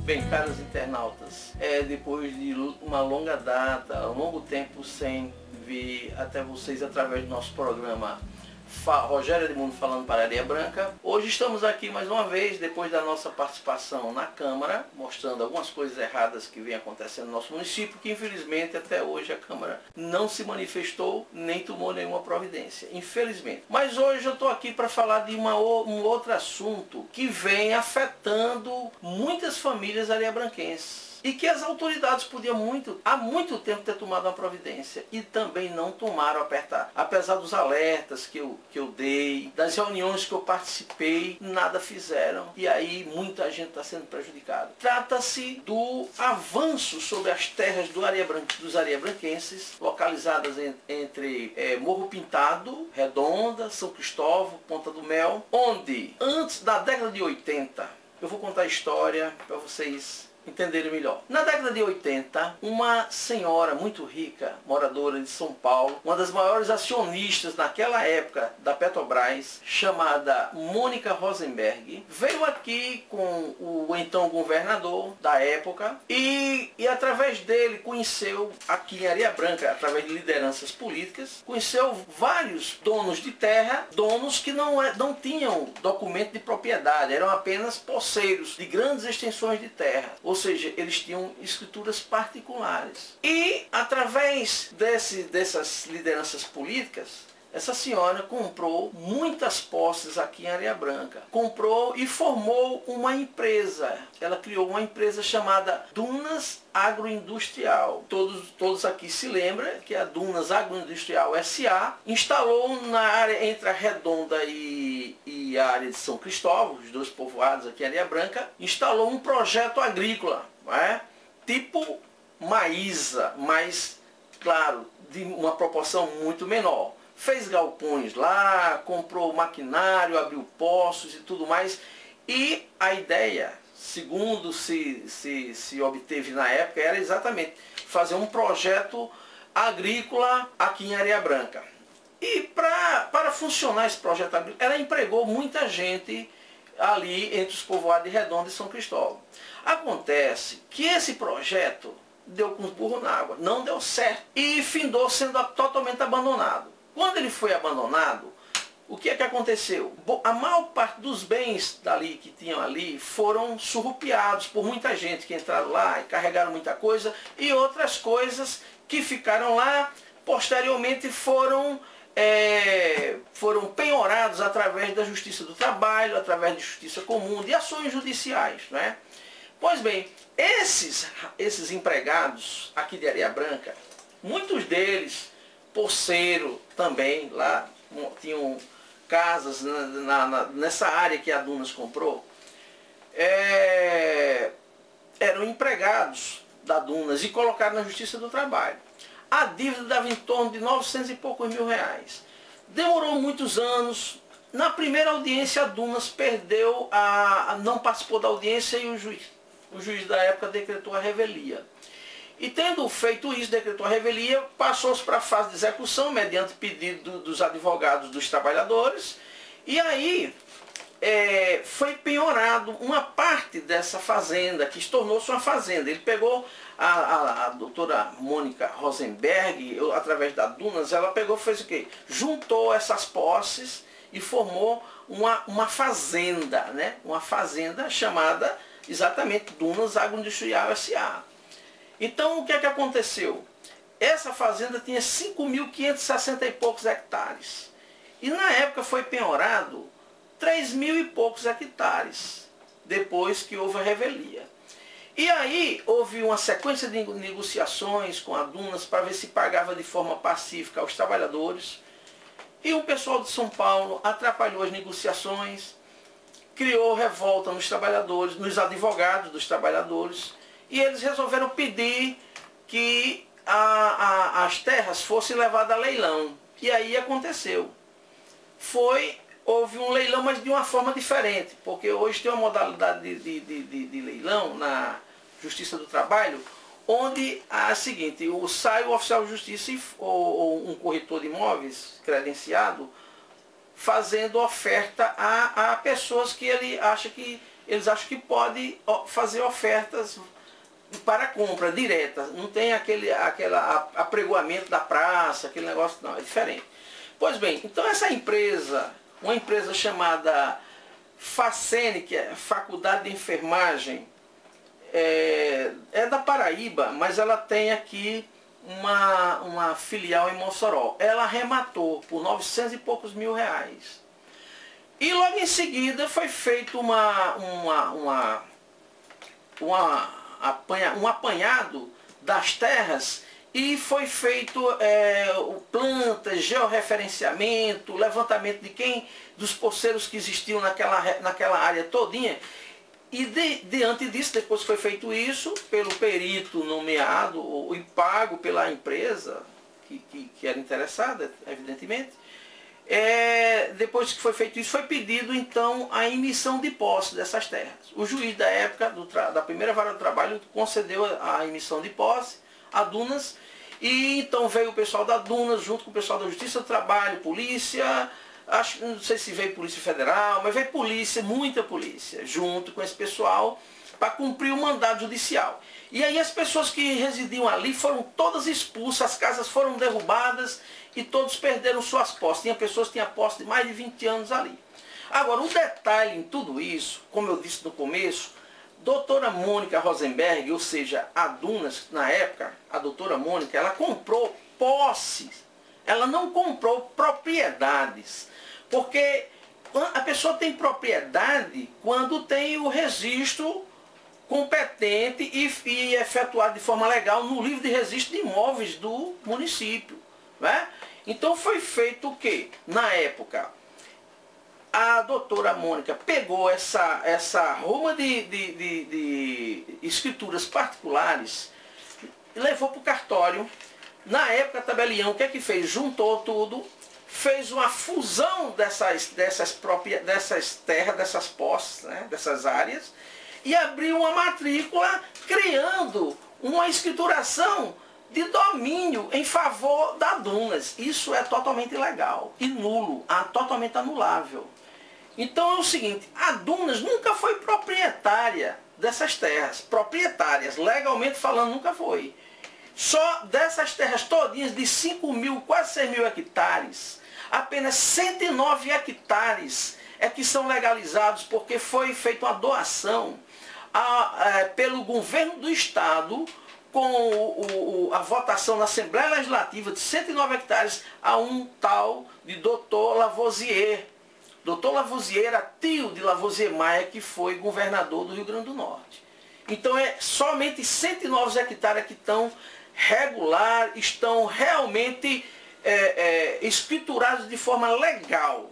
Bem, caros internautas, depois de uma longa data, um longo tempo sem vir até vocês através do nosso programa Rogério Edmundo falando para Areia Branca, hoje estamos aqui mais uma vez, depois da nossa participação na Câmara, mostrando algumas coisas erradas que vem acontecendo no nosso município, que infelizmente até hoje a Câmara não se manifestou, nem tomou nenhuma providência, infelizmente. Mas hoje eu estou aqui para falar de um outro assunto que vem afetando muitas famílias areiabranquenses. E que as autoridades podiam há muito tempo ter tomado uma providência e também não tomaram apertar. Apesar dos alertas que eu dei, das reuniões que eu participei, nada fizeram. E aí muita gente está sendo prejudicada. Trata-se do avanço sobre as terras dos areiabranquenses, localizadas entre Morro Pintado, Redonda, São Cristóvão, Ponta do Mel, onde antes da década de 80, eu vou contar a história para vocês entenderem melhor. Na década de 80, uma senhora muito rica, moradora de São Paulo, uma das maiores acionistas naquela época da Petrobras, chamada Mônica Rosenberg, veio aqui com o então governador da época e através dele conheceu aqui em Areia Branca, através de lideranças políticas, conheceu vários donos de terra, donos que não tinham documento de propriedade, eram apenas posseiros de grandes extensões de terra. Ou seja, eles tinham escrituras particulares. E através dessas lideranças políticas, essa senhora comprou muitas posses aqui em Areia Branca. Comprou e formou uma empresa. Ela criou uma empresa chamada Dunas Agroindustrial. Todos aqui se lembram que a Dunas Agroindustrial S.A. instalou na área entre a Redonda e a área de São Cristóvão, os dois povoados aqui em Areia Branca, instalou um projeto agrícola, tipo Maísa, mas, claro, de uma proporção muito menor. Fez galpões lá, comprou maquinário, abriu poços e tudo mais. E a ideia, segundo se obteve na época, era exatamente fazer um projeto agrícola aqui em Areia Branca. E para funcionar esse projeto agrícola, ela empregou muita gente ali entre os povoados de Redonda e São Cristóvão. Acontece que esse projeto deu com os burros na água, não deu certo e findou sendo totalmente abandonado. Quando ele foi abandonado, o que é que aconteceu? A maior parte dos bens que tinham ali foram surrupiados por muita gente que entraram lá e carregaram muita coisa, e outras coisas que ficaram lá posteriormente foram penhorados através da Justiça do Trabalho, através de Justiça Comum, de ações judiciais, né? Pois bem, esses empregados aqui de Areia Branca, muitos deles, poceiro também, lá tinham casas nessa área que a Dunas comprou, eram empregados da Dunas e colocaram na Justiça do Trabalho. A dívida dava em torno de 900 e poucos mil reais. Demorou muitos anos. Na primeira audiência a Dunas perdeu, não participou da audiência e o juiz da época decretou a revelia. E tendo feito isso, decretou a revelia, passou-se para a fase de execução, mediante pedido dos advogados dos trabalhadores, e aí foi penhorado uma parte dessa fazenda, que tornou-se uma fazenda. Ele pegou a doutora Mônica Rosenberg, através da Dunas, ela pegou e fez o quê? Juntou essas posses e formou uma fazenda, né? Uma fazenda chamada exatamente Dunas Agroindustrial S.A. Então, o que é que aconteceu? Essa fazenda tinha 5.560 e poucos hectares. E na época foi penhorado 3.000 e poucos hectares, depois que houve a revelia. E aí houve uma sequência de negociações com a Dunas para ver se pagava de forma pacífica aos trabalhadores. E o pessoal de São Paulo atrapalhou as negociações, criou revolta nos trabalhadores, nos advogados dos trabalhadores, e eles resolveram pedir que as terras fossem levadas a leilão. E aí aconteceu. Houve um leilão, mas de uma forma diferente, porque hoje tem uma modalidade de leilão na Justiça do Trabalho, onde seguinte, sai o oficial de justiça ou um corretor de imóveis credenciado fazendo oferta a pessoas que eles acham que pode fazer ofertas para compra direta. Não tem aquele apregoamento da praça, aquele negócio, não, é diferente. Pois bem, então essa empresa, uma empresa chamada Facene, que é Faculdade de Enfermagem, é da Paraíba, mas ela tem aqui uma filial em Mossoró. Ela arrematou por 900 e poucos mil reais. E logo em seguida foi feito um apanhado das terras e foi feito plantas, georreferenciamento, levantamento dos poceiros que existiam naquela área todinha. E diante disso, depois que foi feito isso, pelo perito nomeado e pago pela empresa que era interessada, evidentemente, depois que foi feito isso, foi pedido então a emissão de posse dessas terras. O juiz da época, da primeira vara do trabalho, concedeu a emissão de posse a Dunas, e então veio o pessoal da Dunas, junto com o pessoal da Justiça do Trabalho, polícia, não sei se veio Polícia Federal, mas veio polícia, muita polícia, junto com esse pessoal, para cumprir o mandado judicial. E aí as pessoas que residiam ali foram todas expulsas, as casas foram derrubadas e todos perderam suas posses. Tinha pessoas que tinham posse de mais de 20 anos ali. Agora, um detalhe em tudo isso, como eu disse no começo, doutora Mônica Rosenberg, ou seja, a Dunas, na época, a doutora Mônica, ela comprou posses, ela não comprou propriedades. Porque a pessoa tem propriedade quando tem o registro competente e efetuado de forma legal no livro de registro de imóveis do município, né? Então foi feito o quê? Na época, a doutora Mônica pegou essa ruma de escrituras particulares e levou para o cartório. Na época, a tabelião, o que é que fez? Juntou tudo, fez uma fusão dessas terras, dessas posses, né, dessas áreas, e abriu uma matrícula criando uma escrituração de domínio em favor da Dunas. Isso é totalmente ilegal e nulo, totalmente anulável. Então é o seguinte, a Dunas nunca foi proprietária dessas terras, proprietárias, legalmente falando, nunca foi. Só dessas terras todinhas de 5 mil, quase 6 mil hectares, apenas 109 hectares é que são legalizados porque foi feita uma doação pelo governo do estado com a votação na Assembleia Legislativa de 109 hectares a um tal de Dr. Lavoisier. Dr. Lavoisier era tio de Lavoisier Maia, que foi governador do Rio Grande do Norte. Então somente 109 hectares que estão realmente escriturados de forma legal,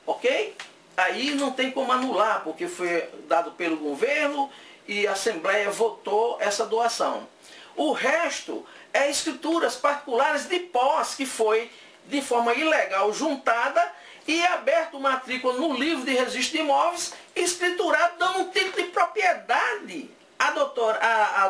ok? Aí não tem como anular, porque foi dado pelo governo e a Assembleia votou essa doação. O resto é escrituras particulares de posse, que foi de forma ilegal juntada e aberto matrícula no livro de registro de imóveis, escriturado, dando um título de propriedade. A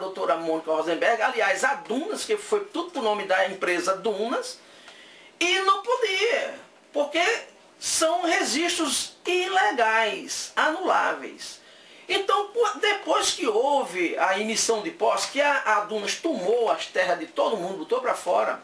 doutora Mônica Rosenberg, aliás, a Dunas, que foi tudo por nome da empresa Dunas, e não podia, porque são registros ilegais, anuláveis. Então, depois que houve a emissão de posse, que a Dunas tomou as terras de todo mundo, botou para fora,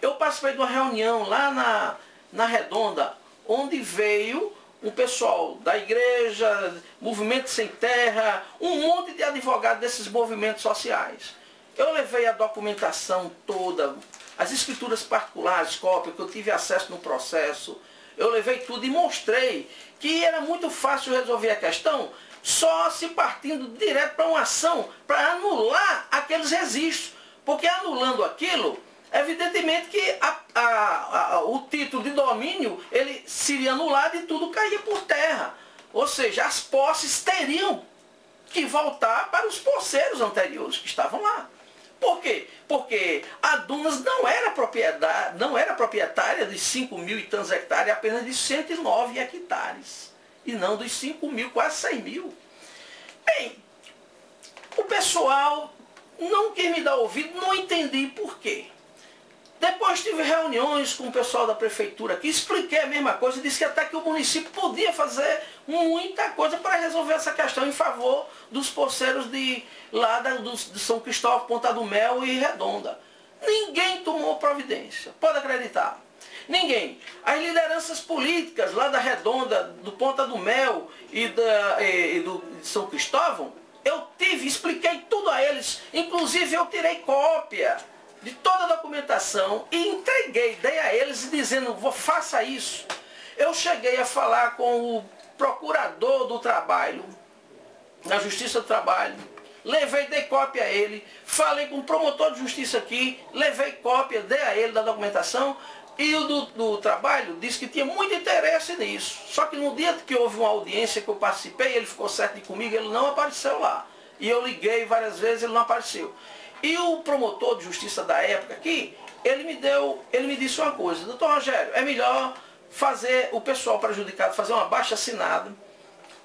eu participei de uma reunião lá na Redonda, onde veio um pessoal da igreja, Movimento Sem Terra, um monte de advogados desses movimentos sociais. Eu levei a documentação toda, as escrituras particulares, cópia, que eu tive acesso no processo, eu levei tudo e mostrei que era muito fácil resolver a questão só se partindo direto para uma ação, para anular aqueles registros. Porque anulando aquilo, evidentemente que o título de domínio ele seria anulado e tudo caía por terra. Ou seja, as posses teriam que voltar para os posseiros anteriores que estavam lá. Por quê? Porque a Dunas não era proprietária de 5 mil e tantos hectares, apenas de 109 hectares. E não dos 5 mil, quase 6 mil. Bem, o pessoal não quis me dar ouvido, não entendi por quê. Depois tive reuniões com o pessoal da prefeitura aqui, expliquei a mesma coisa, disse que até que o município podia fazer muita coisa para resolver essa questão em favor dos poceiros de São Cristóvão, Ponta do Mel e Redonda. Ninguém tomou providência, pode acreditar. Ninguém. As lideranças políticas lá da Redonda, do Ponta do Mel e de São Cristóvão, eu expliquei tudo a eles, inclusive eu tirei cópia de toda a documentação e entreguei, dei a eles dizendo, faça isso. Eu cheguei a falar com o procurador do trabalho, na Justiça do Trabalho, dei cópia a ele, falei com o promotor de justiça aqui, levei cópia, dei a ele da documentação, e o do trabalho disse que tinha muito interesse nisso. Só que no dia que houve uma audiência que eu participei, ele ficou certo de comigo, ele não apareceu lá. E eu liguei várias vezes, ele não apareceu. E o promotor de justiça da época aqui, ele me disse uma coisa, doutor Rogério, é melhor fazer o pessoal prejudicado, fazer uma baixa-assinada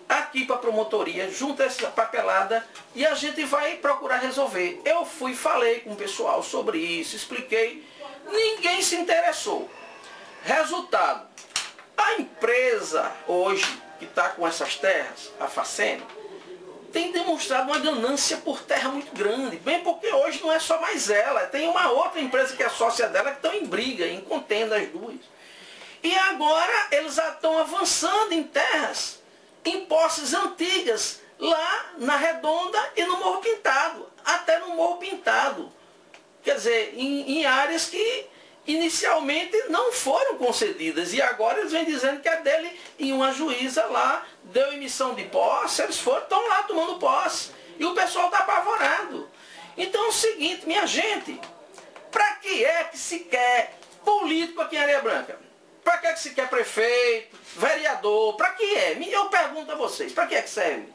aqui para a promotoria, junto a essa papelada, e a gente vai procurar resolver. Eu falei com o pessoal sobre isso, expliquei, ninguém se interessou. Resultado, a empresa hoje, que está com essas terras, a Facene, tem demonstrado uma ganância por terra muito grande, bem porque hoje não é só mais ela, tem uma outra empresa que é sócia dela que estão em briga, em contenda as duas. E agora eles já estão avançando em terras, em posses antigas, lá na Redonda e no Morro Pintado, até no Morro Pintado. Quer dizer, em áreas que inicialmente não foram concedidas, e agora eles vêm dizendo que é dele, e uma juíza lá deu emissão de posse, eles estão lá tomando posse, e o pessoal está apavorado. Então é o seguinte, minha gente, para que é que se quer político aqui em Areia Branca? Para que é que se quer prefeito, vereador, para que é? Eu pergunto a vocês, para que é que serve?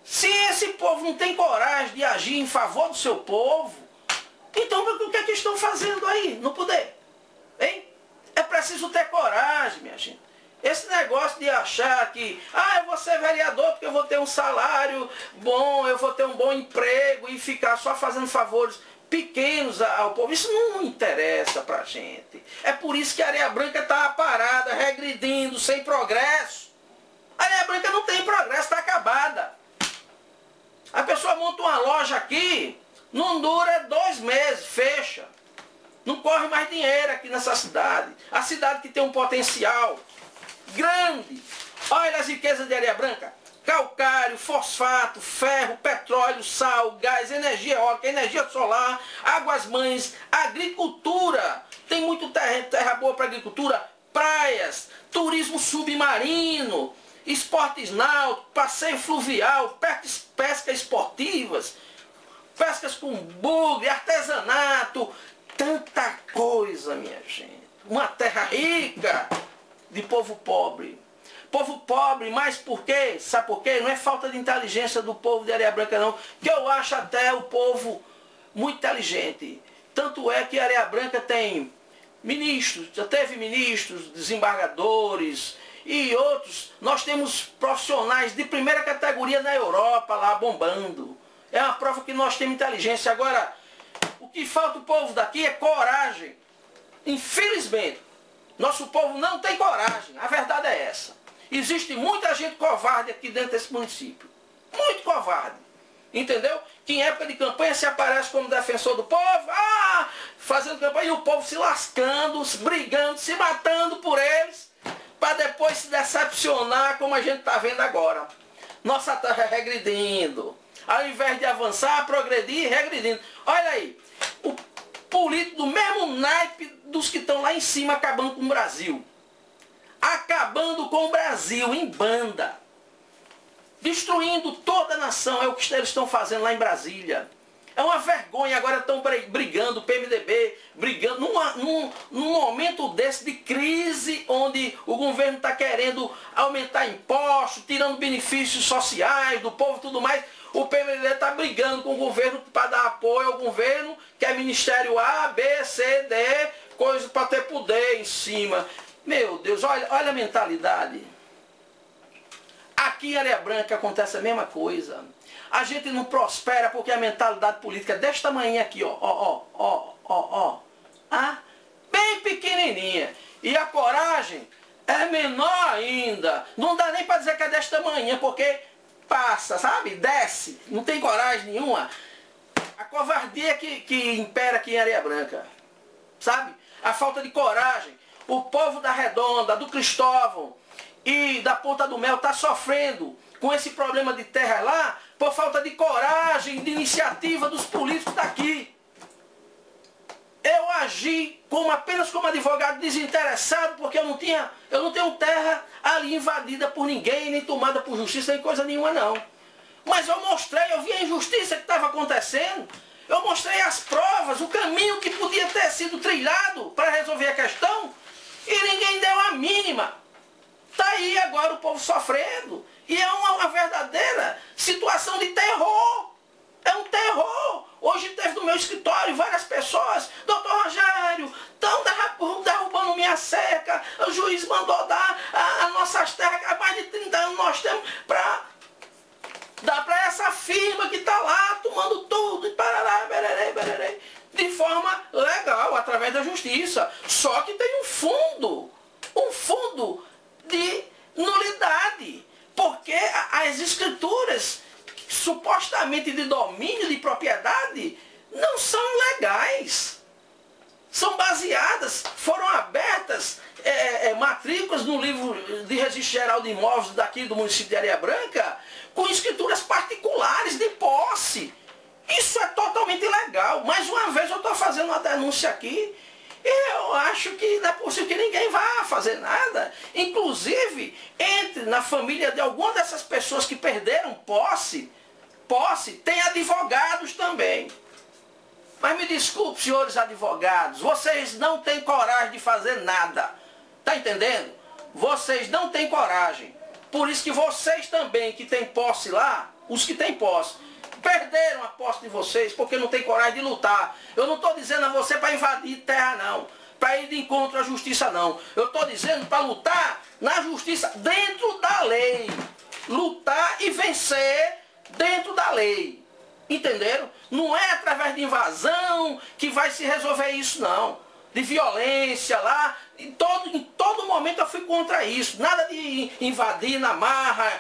Se esse povo não tem coragem de agir em favor do seu povo, então o que é que estão fazendo aí no poder? Hein? É preciso ter coragem, minha gente. Esse negócio de achar que, eu vou ser vereador porque eu vou ter um salário bom, eu vou ter um bom emprego e ficar só fazendo favores pequenos ao povo, isso não interessa pra gente. É por isso que a Areia Branca está parada, regredindo, sem progresso. A Areia Branca não tem progresso, está acabada. A pessoa monta uma loja aqui, não dura 2 meses, fecha. Não corre mais dinheiro aqui nessa cidade. A cidade que tem um potencial grande. Olha as riquezas de Areia Branca. Calcário, fosfato, ferro, petróleo, sal, gás, energia eólica, energia solar, águas mães, agricultura. Tem muito terra boa para agricultura, praias, turismo submarino, esportes náuticos, passeio fluvial, pesca esportivas, pescas com bugre, artesanato, tanta coisa, minha gente. Uma terra rica de povo pobre. Povo pobre, mas por quê? Sabe por quê? Não é falta de inteligência do povo de Areia Branca não, que eu acho até o povo muito inteligente. Tanto é que Areia Branca tem ministros, já teve ministros, desembargadores e outros. Nós temos profissionais de primeira categoria na Europa lá bombando. É uma prova que nós temos inteligência. Agora, o que falta o povo daqui é coragem. Infelizmente, nosso povo não tem coragem. A verdade é essa. Existe muita gente covarde aqui dentro desse município. Muito covarde. Entendeu? Que em época de campanha se aparece como defensor do povo, fazendo campanha, e o povo se lascando, se brigando, se matando por eles, para depois se decepcionar como a gente está vendo agora. Nossa terra regredindo. Ao invés de avançar, progredir, regredindo. Olha aí, o político do mesmo naipe dos que estão lá em cima acabando com o Brasil. Acabando com o Brasil em banda. Destruindo toda a nação. É o que eles estão fazendo lá em Brasília. É uma vergonha. Agora estão brigando, o PMDB, brigando. Num momento desse de crise, onde o governo está querendo aumentar impostos, tirando benefícios sociais do povo e tudo mais. O PMDB está brigando com o governo para dar apoio ao governo, que é Ministério A, B, C, D, coisa para ter poder em cima. Meu Deus, olha a mentalidade. Aqui em Areia Branca acontece a mesma coisa. A gente não prospera porque a mentalidade política é deste tamanho aqui, bem pequenininha. E a coragem é menor ainda. Não dá nem para dizer que é deste tamanho, porque passa, sabe? Desce. Não tem coragem nenhuma. A covardia que impera aqui em Areia Branca. Sabe? A falta de coragem. O povo da Redonda, do Cristóvão e da Ponta do Mel está sofrendo com esse problema de terra lá por falta de coragem, de iniciativa dos políticos daqui. Eu agi apenas como advogado desinteressado, porque eu não tenho terra ali invadida por ninguém, nem tomada por justiça, nem coisa nenhuma não. Mas eu vi a injustiça que estava acontecendo, eu mostrei as provas, o caminho que podia ter sido trilhado para resolver a questão, e ninguém deu a mínima. Está aí agora o povo sofrendo, e é uma verdadeira situação de terror. É um terror. Hoje teve no meu escritório várias pessoas, doutor Rogério, estão derrubando minha cerca, o juiz mandou dar as nossas terras, há mais de 30 anos nós temos para dar para essa firma que está lá tomando tudo, e parará, bererê, de forma legal, através da justiça. Só que tem um fundo de nulidade, porque as escrituras supostamente de domínio, de propriedade, não são legais. São baseadas, foram abertas matrículas no livro de registro geral de imóveis daqui do município de Areia Branca, com escrituras particulares de posse. Isso é totalmente ilegal. Mais uma vez eu estou fazendo uma denúncia aqui. Eu acho que não é possível que ninguém vá fazer nada. Inclusive, entre na família de alguma dessas pessoas que perderam posse, tem advogados também. Mas me desculpe, senhores advogados, vocês não têm coragem de fazer nada. Tá entendendo? Vocês não têm coragem. Por isso que vocês também, que têm posse lá, os que têm posse, perderam a posse de vocês porque não têm coragem de lutar. Eu não estou dizendo a você para invadir terra não, para ir de encontro à justiça não. Eu estou dizendo para lutar na justiça dentro da lei. Lutar e vencer dentro da lei. Entenderam? Não é através de invasão que vai se resolver isso não. De violência lá. Em todo momento eu fui contra isso. Nada de invadir na marra,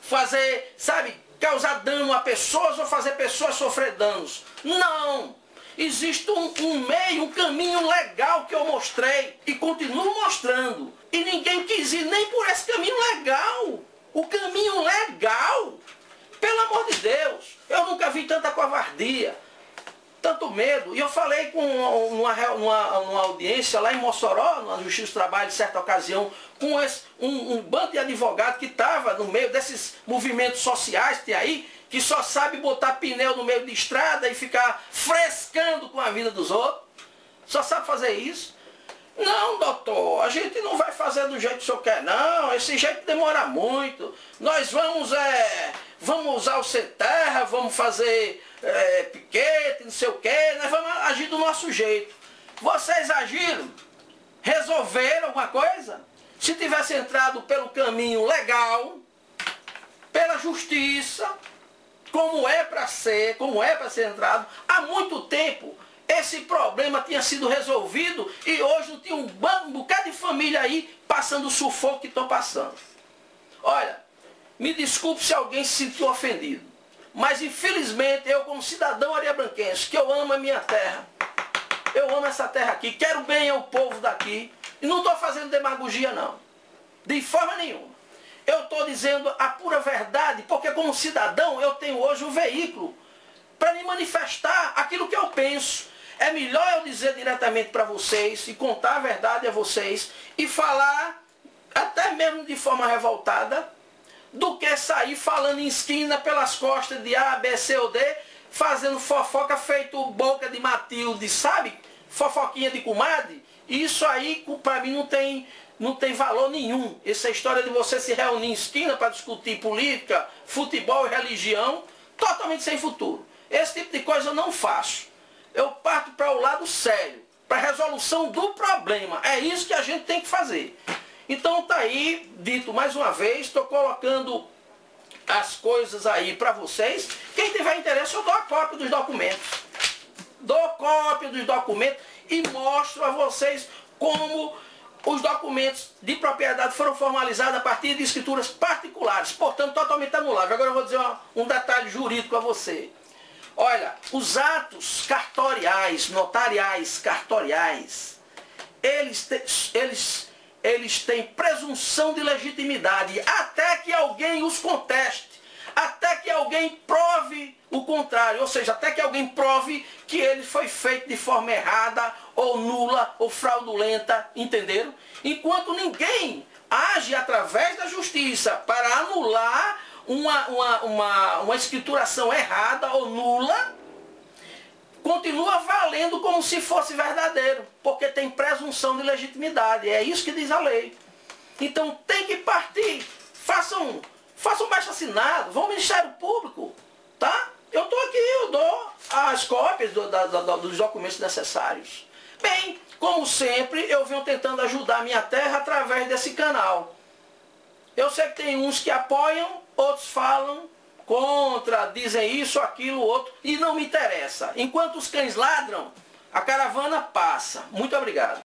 fazer, sabe, causar dano a pessoas ou fazer pessoas sofrer danos. Não! Existe um meio, um caminho legal que eu mostrei e continuo mostrando. E ninguém quis ir nem por esse caminho legal. O caminho legal, pelo amor de Deus, eu nunca vi tanta covardia, tanto medo. E eu falei com numa audiência lá em Mossoró, na Justiça do Trabalho, em certa ocasião, com um bando de advogados que estava no meio desses movimentos sociais que tem aí, que só sabe botar pneu no meio de estrada e ficar frescando com a vida dos outros. Só sabe fazer isso. Não, doutor, a gente não vai fazer do jeito que o senhor quer, não. Esse jeito demora muito. Nós vamos usar o sem terra, vamos fazer piquete, não sei o quê. Nós vamos agir do nosso jeito. Vocês agiram? Resolveram alguma coisa? Se tivesse entrado pelo caminho legal, pela justiça, como é para ser entrado, há muito tempo esse problema tinha sido resolvido e hoje não tinha um bocado de família aí passando o sufoco que estão passando. Olha, me desculpe se alguém se sentiu ofendido, mas infelizmente eu como cidadão areabranquense, que eu amo a minha terra, eu amo essa terra aqui, quero bem ao povo daqui, e não estou fazendo demagogia não, de forma nenhuma. Eu estou dizendo a pura verdade, porque como cidadão eu tenho hoje um veículo para me manifestar aquilo que eu penso. É melhor eu dizer diretamente para vocês e contar a verdade a vocês e falar até mesmo de forma revoltada do que sair falando em esquina pelas costas de A, B, C ou D, fazendo fofoca feito boca de Matilde, sabe? Fofoquinha de comadre. Isso aí para mim não tem valor nenhum. Essa história de você se reunir em esquina para discutir política, futebol e religião, totalmente sem futuro. Esse tipo de coisa eu não faço. Eu parto para o lado sério, para a resolução do problema. É isso que a gente tem que fazer. Então está aí, dito mais uma vez, estou colocando as coisas aí para vocês. Quem tiver interesse, eu dou a cópia dos documentos. Dou cópia dos documentos e mostro a vocês como os documentos de propriedade foram formalizados a partir de escrituras particulares, portanto totalmente anuláveis. Agora eu vou dizer um detalhe jurídico a você. Olha, os atos cartoriais, notariais, cartoriais, eles têm presunção de legitimidade até que alguém os conteste, até que alguém prove o contrário, ou seja, até que alguém prove que ele foi feito de forma errada, ou nula, ou fraudulenta, entenderam? Enquanto ninguém age através da justiça para anular uma escrituração errada ou nula, continua valendo como se fosse verdadeiro, porque tem presunção de legitimidade, é isso que diz a lei. Então tem que partir, façam baixo-assinado, vão ao Ministério Público, tá? Eu estou aqui, eu dou as cópias dos documentos necessários. Bem, como sempre, eu venho tentando ajudar a minha terra através desse canal. Eu sei que tem uns que apoiam, outros falam contra, dizem isso, aquilo, outro, e não me interessa. Enquanto os cães ladram, a caravana passa. Muito obrigado.